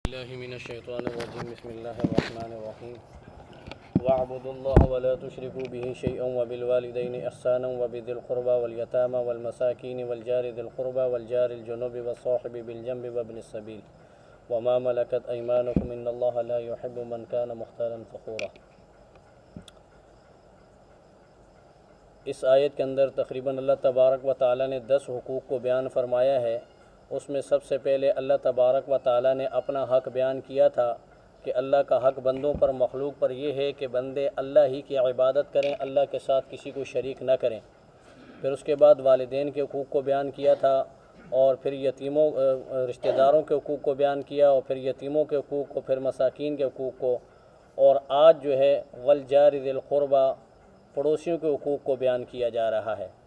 बिस्मिल्लाहिर्रहमानिर्रहीम बिस्मिल्लाहिर्रहमानिर्रहीम वअब्दुल्लाह वला तुशरिकू बिही शैअन वबिल वालिदैनि इहसानन वबिदिल क़ुरबा वल यतामा वल मसाकीन वल जारि दिल क़ुरबा वल जारिल जुनुबि वस्साहिबि बिल जंबि वब्निस सबील वमा मलकत अयमानुकुम इन्नल्लाहा ला युहिब्बु मन कान मुख्तालन फ़ख़ूरा। इस आयत के अंदर तक़रीबन अल्लाह तबारक व तआला ने 10 हुकूक़ को बयान फरमाया है। उसमें सबसे पहले अल्लाह तबारक व तआला ने अपना हक़ बयान किया था कि अल्लाह का हक़ बंदों पर, मखलूक पर यह है कि बंदे अल्लाह ही की इबादत करें, अल्लाह के साथ किसी को शरीक न करें। फिर उसके बाद वालिदैन के हुकूक़ को बयान किया था, और फिर यतीमों रिश्तेदारों के हुकूक़ को बयान किया, और फिर यतीमों के हुकूक़ को, फिर मसाकीन के हुकूक़ को, और आज जो है वल जारि दिल क़ुरबा पड़ोसियों के हुकूक़ को बयान किया जा रहा है।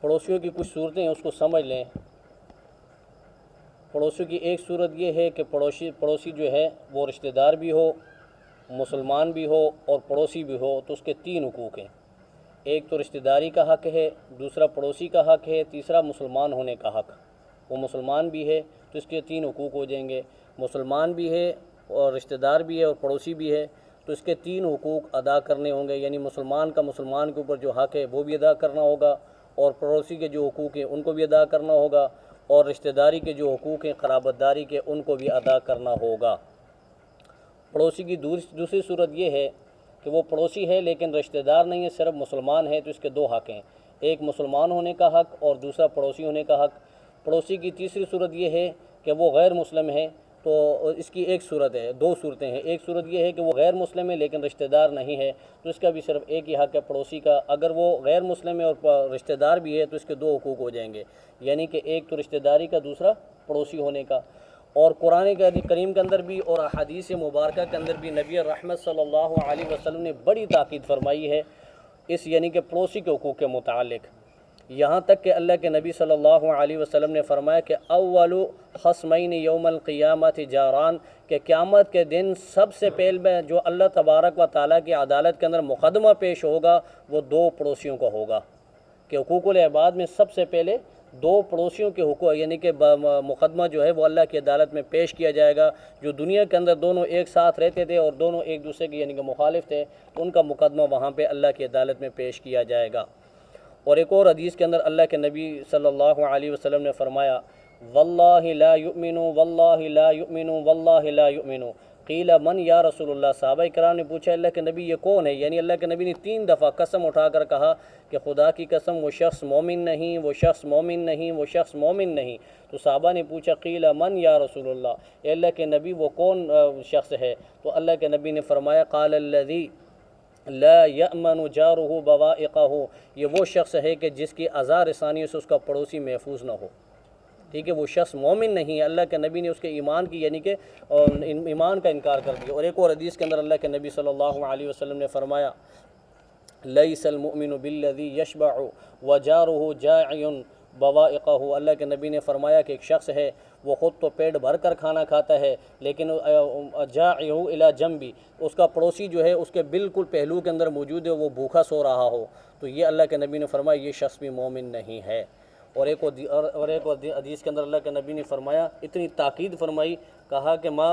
पड़ोसियों की कुछ सूरतें हैं, उसको समझ लें। पड़ोसियों की एक सूरत ये है कि पड़ोसी जो है वो रिश्तेदार भी हो, मुसलमान भी हो और पड़ोसी भी हो, तो उसके 3 हुकूक़ हैं। एक तो रिश्तेदारी का हक़ है, दूसरा पड़ोसी का हक़ है, तीसरा मुसलमान होने का हक़। वो मुसलमान भी है तो इसके 3 हुकूक़ हो जाएंगे। मुसलमान भी है और रिश्तेदार भी है और पड़ोसी भी है, तो इसके 3 हुकूक़ अदा करने होंगे। यानी मुसलमान का मुसलमान के ऊपर जो हक़ है वो भी अदा करना होगा, और पड़ोसी के जो हुकूक़ हैं उनको भी अदा करना होगा, और रिश्तेदारी के जो हुकूक़ हैं क़राबतदारी के उनको भी अदा करना होगा। पड़ोसी की दूसरी सूरत ये है कि वो पड़ोसी है लेकिन रिश्तेदार नहीं है, सिर्फ मुसलमान है, तो इसके 2 हक़ हैं, एक मुसलमान होने का हक़ और दूसरा पड़ोसी होने का हक़। पड़ोसी की तीसरी सूरत ये है कि वो गैर मुस्लिम है, तो इसकी एक सूरत है, 2 सूरतें हैं। एक सूरत ये है कि वो गैर मुस्लिम है लेकिन रिश्तेदार नहीं है, तो इसका भी सिर्फ एक ही हक़ है पड़ोसी का। अगर वो गैर मुस्लिम है और रिश्तेदार भी है तो इसके 2 हुकूक़ हो जाएंगे, यानी कि एक तो रिश्तेदारी का, दूसरा पड़ोसी होने का। और कुरान करीम के अंदर भी और अहादीस मुबारका के अंदर भी नबी रहमत सल्लल्लाहु अलैहि वसल्लम ने बड़ी ताकीद फरमाई है इस यानी कि पड़ोसी के हुकूक़ के मुतालिक। यहाँ तक कि अल्लाह के नबी सल्लल्लाहु अलैहि वसल्लम ने फरमाया कि अव्वलु खस्मैन यौमल क़ियामत जारान, के क़यामत के दिन सबसे पहले जो अल्लाह तबारक व तआला की अदालत के अंदर मुक़दमा पेश होगा वो 2 पड़ोसियों का होगा। कि हुकूक़ुल इबाद में सबसे पहले 2 पड़ोसियों के हुकूक़ यानी कि मुक़दमा जो है वो अल्लाह की अदालत में पेश किया जाएगा। जो दुनिया के अंदर दोनों एक साथ रहते थे और दोनों एक दूसरे के यानी कि मुखालिफ थे, तो उनका मुक़दमा वहाँ पर अल्लाह की अदालत में पेश किया जाएगा। और एक और हदीस के अंदर अल्लाह के नबी सल्लल्लाहु अलैहि वसल्लम ने फरमाया वल्लाहि ला युमिनु वल्लाहि ला युमिनु वल्लाहि ला युमिनु क़ीला मन या रसूलुल्लाह। सहाबा किराम ने पूछा अल्लाह के नबी ये कौन है? यानी अल्लाह के नबी ने 3 दफ़ा कसम उठाकर कहा कि खुदा की कसम वो शख्स मोमिन नहीं, वो शख्स मोमिन नहीं, वो शख्स मोमिन नहीं। तो सहाबा ने पूछा क़ीला मन या रसूलुल्लाह, अल्लाह के नबी वो कौन शख्स है? तो अल्लाह के नबी ने फरमाया क़ालल्लज़ी ला यअमनु जारुहु बवाइक़हु, ये वो शख्स है कि जिसकी अज़ा रसानियों से उसका पड़ोसी महफूज ना हो। ठीक है, वो शख्स मोमिन नहीं है। अल्लाह के नबी ने उसके ईमान की यानी कि ईमान का इनकार कर दिया। और एक और हदीस के अंदर अल्लाह के नबी सल्लल्लाहु अलैहि वसल्लम ने फरमाया लैसल मुमिनु बिल्लज़ी यशबअु व जारुहु जाइउन बवाइक़हु। अल्लाह के नबी ने फरमाया कि एक शख्स है वो ख़ुद तो पेट भर कर खाना खाता है लेकिन जाइउ इला जंबी, उसका पड़ोसी जो है उसके बिल्कुल पहलू के अंदर मौजूद है, वो भूखा सो रहा हो, तो ये अल्लाह के नबी ने फरमाया ये शख्स भी मोमिन नहीं है। और एक हदीस के अंदर अल्लाह के नबी ने फरमाया, इतनी ताकीद फरमाई, कहा कि मा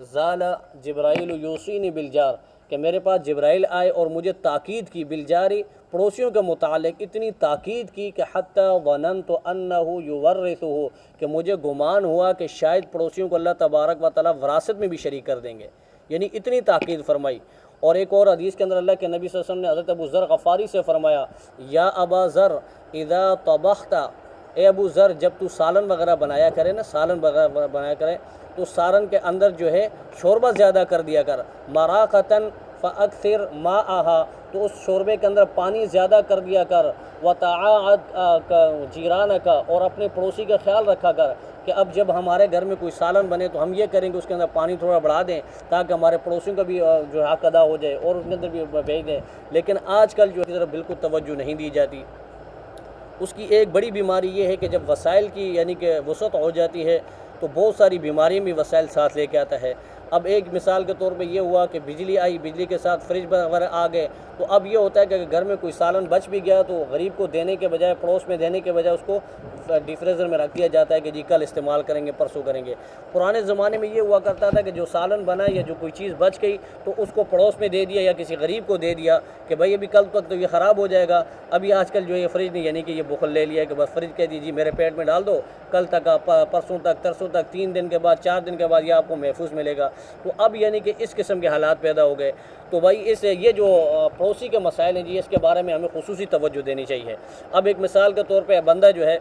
ज़ाला जिब्राइल यूसीनी बिलजार, कि मेरे पास जिब्राइल आए और मुझे ताकीद की बिलजारी पड़ोसियों के मुतालिक, इतनी ताकीद की कि हत्ता वननतु अन्नहु युवर्रिथुहु, कि मुझे गुमान हुआ कि शायद पड़ोसियों को अल्लाह तबारक व तआला विरासत में भी शरीक कर देंगे। यानी इतनी ताकीद फरमाई। और एक और हदीस के अंदर अल्लाह के नबी सल्लल्लाहु अलैहि वसल्लम ने हज़रत अबू ज़र गफ़ारी से फरमाया या अबा ज़र इज़ा तबख्ता, ए अबू ज़र जब तू सालन वगैरह बनाया करे ना, सालन वगैरह बनाया करे तो सालन के अंदर जो है शोरबा ज़्यादा कर दिया कर, मराक़तन फ़अक्सिर माअहा, तो उस शोरबे के अंदर पानी ज़्यादा कर दिया कर, व तआअद जीरान का, और अपने पड़ोसी का ख्याल रखा कर कि अब जब हमारे घर में कोई सालन बने तो हम ये करेंगे उसके अंदर पानी थोड़ा बढ़ा दें ताकि हमारे पड़ोसियों का भी जो हक़ अदा हो जाए और उसके अंदर भी भेज दें। लेकिन आजकल जो है बिल्कुल तवज्जो नहीं दी जाती। उसकी एक बड़ी बीमारी ये है कि जब वसाइल की यानी कि वसअत हो जाती है तो बहुत सारी बीमारियाँ भी वसाइल साथ लेके आता है। अब एक मिसाल के तौर पे ये हुआ कि बिजली आई, बिजली के साथ फ्रिज वगैरह आ गए, तो अब ये होता है कि घर में कोई सालन बच भी गया तो गरीब को देने के बजाय, पड़ोस में देने के बजाय उसको डिफ्रेज़र में रख दिया जाता है कि जी कल इस्तेमाल करेंगे, परसों करेंगे। पुराने ज़माने में ये हुआ करता था कि जो सालन बना या जो कोई चीज़ बच गई तो उसको पड़ोस में दे दिया या किसी गरीब को दे दिया कि भाई अभी कल तक तो ये ख़राब हो जाएगा। अभी आजकल जो ये फ्रिज नहीं, यानी कि ये बुखल ले लिया कि बस फ्रिज कह दीजिए मेरे पेट में डाल दो, कल तक, परसों तक, तरसों तक, 3 दिन के बाद, 4 दिन के बाद ये आपको महफूज मिलेगा। तो अब यानी कि इस किस्म के हालात पैदा हो गए। तो भाई ये जो पड़ोसी के मसाइल हैं जी, इसके बारे में हमें खुसूसी तवज्जो देनी चाहिए। अब एक मिसाल के तौर पे बंदा जो है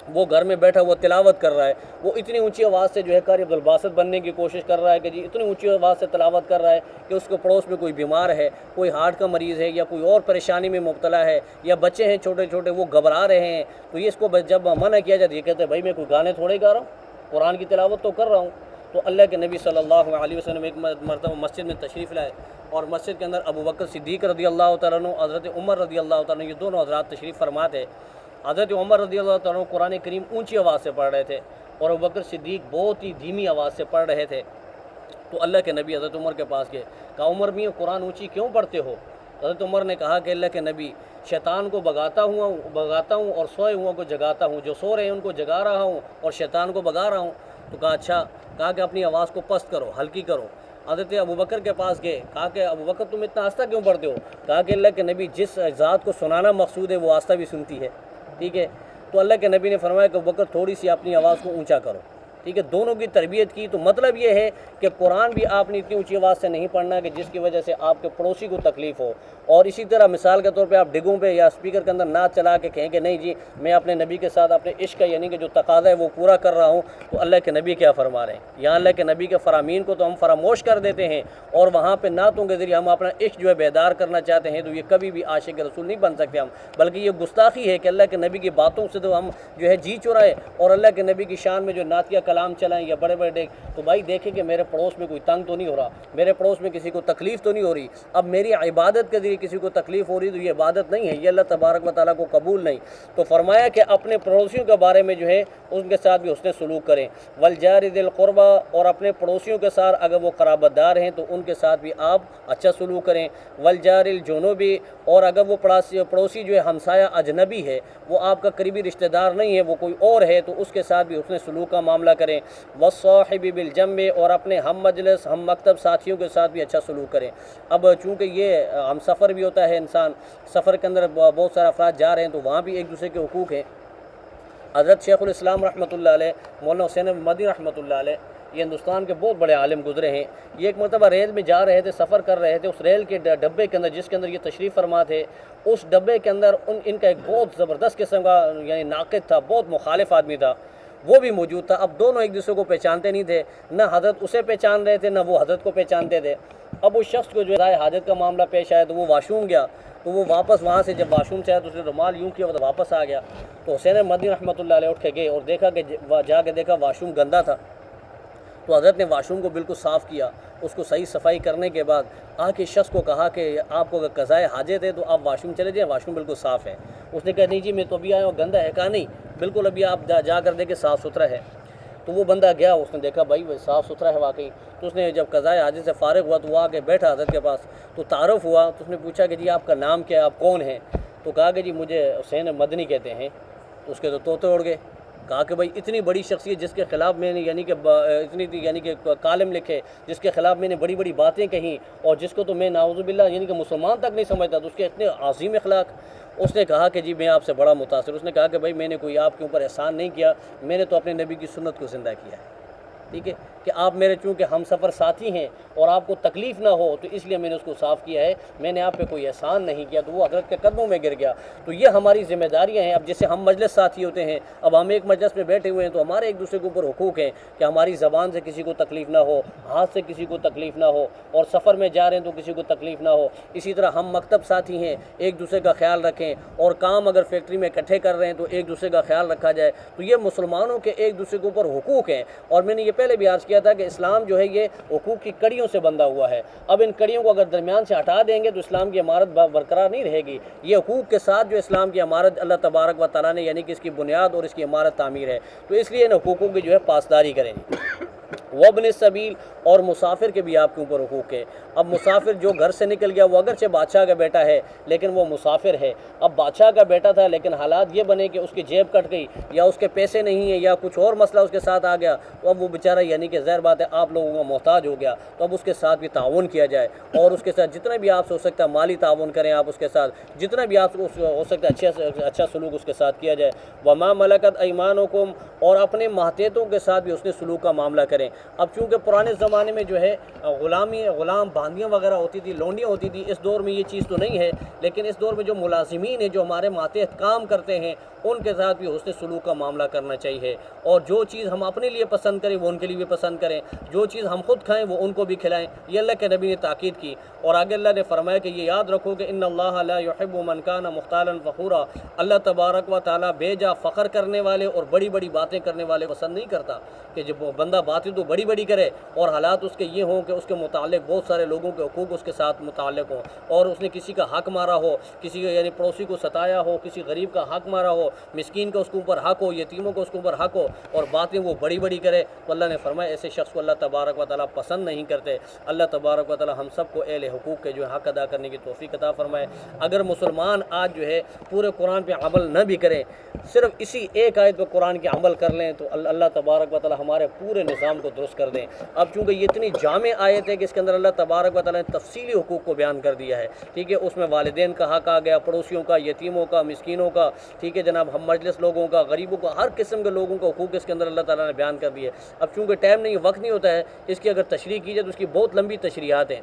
वो घर में बैठा वो तिलावत कर रहा है, वो इतनी ऊंची आवाज़ से जो है कारी अब्दुल बासित बनने की कोशिश कर रहा है कि जी इतनी ऊंची आवाज़ से तिलावत कर रहा है कि उसको पड़ोस में कोई बीमार है, कोई हार्ट का मरीज़ है या कोई और परेशानी में मुब्तला है या बच्चे हैं छोटे छोटे वो घबरा रहे हैं। तो ये इसको जब मना किया जाता है, ये कहते हैं भाई मैं कोई गाने थोड़े गा रहा हूँ, कुरान की तिलावत तो कर रहा हूँ। तो अल्लाह के नबी सल्लल्लाहु अलैहि वसल्लम एक मरतबा मस्जिद में तशरीफ़ लाए और मस्जिद के अंदर अबू बकर सिद्दीक़ रज़ी अल्लाह तआला अन्हु, हज़रत उमर रज़ी अल्लाह तआला अन्हु, ये दोनों हज़रात तशरीफ़ फरमा थे। हज़रत उमर रज़ी अल्लाह तआला अन्हु कुरान करीम ऊंची आवाज़ से पढ़ रहे थे और अबू बकर सिद्दीक़ बहुत ही धीमी आवाज़ से पढ़ रहे थे। तो अल्लाह के नबी हज़रत उमर के पास गए, कहा उमर मियाँ कुरान ऊँची क्यों पढ़ते हो? हज़रत उमर ने कहा कि अल्लाह के नबी, शैतान को भगाता हूँ और सोए हुआ को जगाता हूँ, जो सो रहे हैं उनको जगा रहा हूँ और शैतान को भगा रहा हूँ। तो कहा अच्छा, कहा कि अपनी आवाज़ को पस्त करो, हल्की करो। हज़रत अबू बकर के पास गए, कहा कि अबू बकर तुम इतना आस्ता क्यों पढ़ते हो? कहा कि अल्लाह के नबी, जिस ज़ात को सुनाना मकसूद है वो आस्ता भी सुनती है। ठीक है, तो अल्लाह के नबी ने फरमाया कि अबू बकर थोड़ी सी अपनी आवाज़ को ऊंचा करो। ठीक है, दोनों की तरबियत की। तो मतलब ये है कि कुरान भी आपने इतनी ऊंची आवाज़ से नहीं पढ़ना कि जिसकी वजह से आपके पड़ोसी को तकलीफ़ हो। और इसी तरह मिसाल के तौर पे आप डिगों पे या स्पीकर के अंदर नाच चला के कहें कि नहीं जी मैं अपने नबी के साथ अपने इश्क का यानी कि जो तकाज़ा है वो पूरा कर रहा हूँ, तो अल्लाह के नबी क्या फरमा रहे हैं? यहाँ अल्लाह के नबी के फ़रामीन को तो हम फरामोश कर देते हैं और वहाँ पर नातों के ज़रिए हम अपना इश्क जो है बेदार करना चाहते हैं, तो ये कभी भी आशिक रसूल नहीं बन सकते हम। बल्कि ये गुस्ताखी है कि अल्लाह के नबी की बातों से तो हम जो है जी चुराएँ और अल्लाह के नबी की शान में जो नातिया कलाम चलाएँ या बड़े बड़े डेग। तो भाई देखें कि मेरे पड़ोस में कोई तंग तो नहीं हो रहा, मेरे पड़ोस में किसी को तकलीफ़ तो नहीं हो रही। अब मेरी इबादत के ज़रिए किसी को तकलीफ़ हो रही तो ये इबादत नहीं है, ये अल्लाह तबारक व तआला को कबूल नहीं। तो फरमाया कि अपने पड़ोसियों के बारे में जो है उनके साथ भी हुस्न सलूक करें। वल जारि दिल क़ुरबा, और अपने पड़ोसियों के साथ अगर वो क़राबतदार हैं तो उनके साथ भी आप अच्छा सलूक करें। वल जारिल जुनूबी, और अगर वो पड़ोसी जो है हमसाया अजनबी है, वो आपका करीबी रिश्तेदार नहीं है, वो कोई और है, तो उसके साथ भी हुस्न सलूक का मामला करें। वस्साहिबि बिल जम्बे, और अपने हम मजलिस हम मकतब साथियों के साथ भी अच्छा सलूक करें। अब चूँकि ये हम सफ़र भी होता है, इंसान सफ़र के अंदर बहुत सारे अफराद जा रहे हैं तो वहाँ भी एक दूसरे के हुकूक हैं। हज़रत शेखुल इस्लाम रहमतुल्लाह अलैह, मौलाना हुसैन मदनी रहमतुल्लाह अलैह, ये हिंदुस्तान के बहुत बड़े आलिम गुजरे हैं। ये एक मरतबा रेल में जा रहे थे, सफ़र कर रहे थे, उस रेल के डब्बे के अंदर जिसके अंदर ये तशरीफ़ फरमा थे, उस डब्बे के अंदर इनका एक बहुत ज़बरदस्त किस्म का यानी नाक़िद था, बहुत मुखालिफ आदमी था, वो भी मौजूद था। अब दोनों एक दूसरे को पहचानते नहीं थे, ना हज़रत उसे पहचान रहे थे ना वो हज़रत को पहचानते थे। अब उस शख्स को जो है हाजत का मामला पेश आया तो वो वाशरूम गया, तो वो वापस वहाँ से जब वाशरूम से आया तो उसने रुमाल यूँ किया तो वापस आ गया। तो हुसैन मदनी रहमतुल्लाह अलैह उठ के गए और देखा कि जाके देखा वाशरूम गंदा था। तो हज़रत ने वाशरूम को बिल्कुल साफ़ किया, उसको सही सफाई करने के बाद आके शख्स को कहा कि आपको अगर कज़ाए हाजत है तो आप वाशरूम चले जाएँ, वाशरूम बिल्कुल साफ़ है। उसने कहा नहीं जी मैं तो अभी आया हूँ, गंदा है? कहा नहीं, बिल्कुल अभी आप जा कर देखें साफ़ सुथरा है। तो वो बंदा गया, उसने देखा भाई साफ़ सुथरा है वाकई। तो उसने जब कज़ाए हाजत से फ़ारिग हुआ तो वो आके बैठा हज़रत के पास, तो तारुफ़ हुआ। तो उसने पूछा कि जी आपका नाम क्या है, आप कौन हैं? तो कहा कि जी मुझे हुसैन मदनी कहते हैं। तो उसके तो तोते उड़ गए। कहा कि भाई इतनी बड़ी शख्सियत जिसके ख़िलाफ़ मैंने यानी कि कालम लिखे, जिसके ख़िलाफ़ मैंने बड़ी बड़ी बातें कहीं और जिसको तो मैं नाउज़ुबिल्लाह यानी कि मुसलमान तक नहीं समझता, तो उसके इतने अज़ीम अखलाक। उसने कहा कि जी मैं आपसे बड़ा मुतासिर। उसने कहा कि भाई मैंने कोई आपके ऊपर एहसान नहीं किया, मैंने तो अपने नबी की सुन्नत को ज़िंदा किया है। ठीक है कि आप मेरे चूँकि हम सफ़र साथी हैं और आपको तकलीफ़ ना हो तो इसलिए मैंने उसको साफ़ किया है, मैंने आप पे कोई एहसान नहीं किया। तो वो हज़रत के कदमों में गिर गया। तो ये हमारी ज़िम्मेदारियाँ हैं। अब जैसे हम मजलिस साथी होते हैं, अब हम एक मजलिस में बैठे हुए हैं तो हमारे एक दूसरे के ऊपर हुकूक हैं कि हमारी ज़बान से किसी को तकलीफ़ ना हो, हाथ से किसी को तकलीफ़ ना हो, और सफ़र में जा रहे हैं तो किसी को तकलीफ़ ना हो। इसी तरह हम मकतब साथी हैं, एक दूसरे का ख्याल रखें, और काम अगर फैक्ट्री में इकट्ठे कर रहे हैं तो एक दूसरे का ख्याल रखा जाए। तो ये मुसलमानों के एक दूसरे के ऊपर हुकूक हैं। और मैंने ये पहले भी अर्ज़ किया था कि इस्लाम जो है ये हुकूक की कड़ियों से बंधा हुआ है। अब इन कड़ियों को अगर दरमियान से हटा देंगे तो इस्लाम की इमारत बरकरार नहीं रहेगी। ये हुकूक के साथ जो इस्लाम की इमारत अल्लाह तबारक व तआला ने यानी कि इसकी बुनियाद और इसकी इमारत तामीर है, तो इसलिए इन हुकूकों की जो है पासदारी करें। वब्न सबील, और मुसाफिर के भी आपके ऊपर हुकूक है। अब मुसाफिर जो घर से निकल गया, वो अगरचे बादशाह का बेटा है लेकिन वो मुसाफिर है। अब बादशाह का बेटा था लेकिन हालात ये बने कि उसकी जेब कट गई या उसके पैसे नहीं है या कुछ और मसला उसके साथ आ गया, तो अब वो बेचारा यानी कि ज़ाहिर बात है आप लोगों का मोहताज हो गया, तो अब उसके साथ भी ताउन किया जाए और उसके साथ जितना भी आपसे हो सकता है माली ताउन करें, आप उसके साथ जितना भी आप हो सकता है अच्छे से अच्छा सलूक उसके साथ किया जाए। वमा मलकत ऐमानुकुम, और अपने महतेतों के साथ भी उसने सलूक का मामला करें। अब चूँकि पुराने ज़माने में जो है ग़ुलाम बांदियाँ वगैरह होती थी, लौंडियाँ होती थी, इस दौर में ये चीज़ तो नहीं है, लेकिन इस दौर में जो मुलाजिमीन हैं, जो हमारे मातहत काम करते हैं, उनके साथ भी हुस्न सलूक का मामला करना चाहिए। और जो चीज़ हम अपने लिए पसंद करें वो उनके लिए भी पसंद करें, जो चीज़ हम खुद खाएं वो उनको भी खिलाएं। ये अल्लाह के नबी ने ताकीद की। और आगे अल्लाह ने फरमाया कि ये याद रखो कि इन्नल्लाह ला युहिब्बु मन काना मुख्तालन फ़खूरा, अल्लाह तबारक व तआला बेजा फ़ख्र करने वाले और बड़ी बड़ी बातें करने वाले पसंद नहीं करता। कि जब बंदा बातें तो बड़ी बड़ी करे और हालात उसके ये हों कि उसके मुतालिक बहुत सारे लोगों के हुकूक उसके साथ मुतालिक हों, और उसने किसी का हक मारा हो, किसी का यानी पड़ोसी को सताया हो, किसी गरीब का हक मारा हो, मिस्कीन का उसके ऊपर हक हो, यतीमों को उसके ऊपर हक हो, और बातें वो बड़ी बड़ी करे, तो अल्लाह ने फरमाया ऐसे शख्स को अल्लाह तबारक व तआला पसंद नहीं करते। अल्लाह तबारक व तआला हम सबको अहले हुकूक के जो हक अदा करने की तौफीक अता फरमाए। अगर मुसलमान आज जो है पूरे कुरान पे अमल न भी करें, सिर्फ इसी एक आयत पर कुरान के अमल कर लें, तो अल्लाह तबारक व तआला हमारे पूरे निज़ाम को दुरुस्त कर दें। अब चूँकि ये इतनी जामे आयत है कि इसके अंदर अल्लाह तबारक व तआला ने तफसीली हुकूक को बयान कर दिया है, ठीक है। उसमें वालिदैन का हक आ गया, पड़ोसियों का, यतीमों का, मिस्कीनों का, ठीक है जनाब, हम मजलिस लोगों का, गरीबों का, हर किस्म के लोगों का हुकूक इसके अंदर अल्लाह ताला ने बयान कर दिए। अब चूँकि टाइम नहीं, वक्त नहीं होता है, इसकी अगर तशरीह की जाए तो उसकी बहुत लंबी तशरीहात हैं।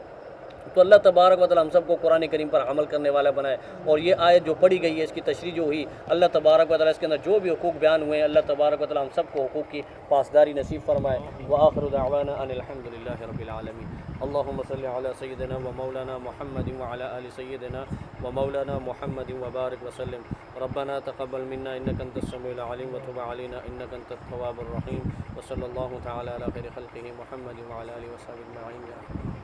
तो अल्लाह तबारक व तआला हम सबको कुरान करीम पर अमल करने वाला बनाए। और ये आयत जो पढ़ी गई है इसकी तशरीह जो हुई, अल्लाह तबारक व तआला इसके अंदर जो भी हुकूक बयान हुए हैं, अल्लाह तबारक व तआला हम सबको हुकूक की पासदारी नसीब फरमाए। व आखिरु दअवाना अनिल हम्दुलिल्लाहि रब्बिल आलमीन। अल्लाहुम्मा सल्लि अला सय्यिदिना व मौलाना मुहम्मदिन व अला आलि सय्यिदिना व मौलाना मुहम्मदिन व बारिक व सल्लिम। रब्बना तक़ब्बल मिन्ना इन्नका अंतस समीउल अलीम व तुब अलैना इन्नका अंतत तव्वाबुर रहीम। व सल्लल्लाहु तआला अला खैरि खल्क़िही मुहम्मदिन व अला आलिहि व सह्बिहि अजमईन।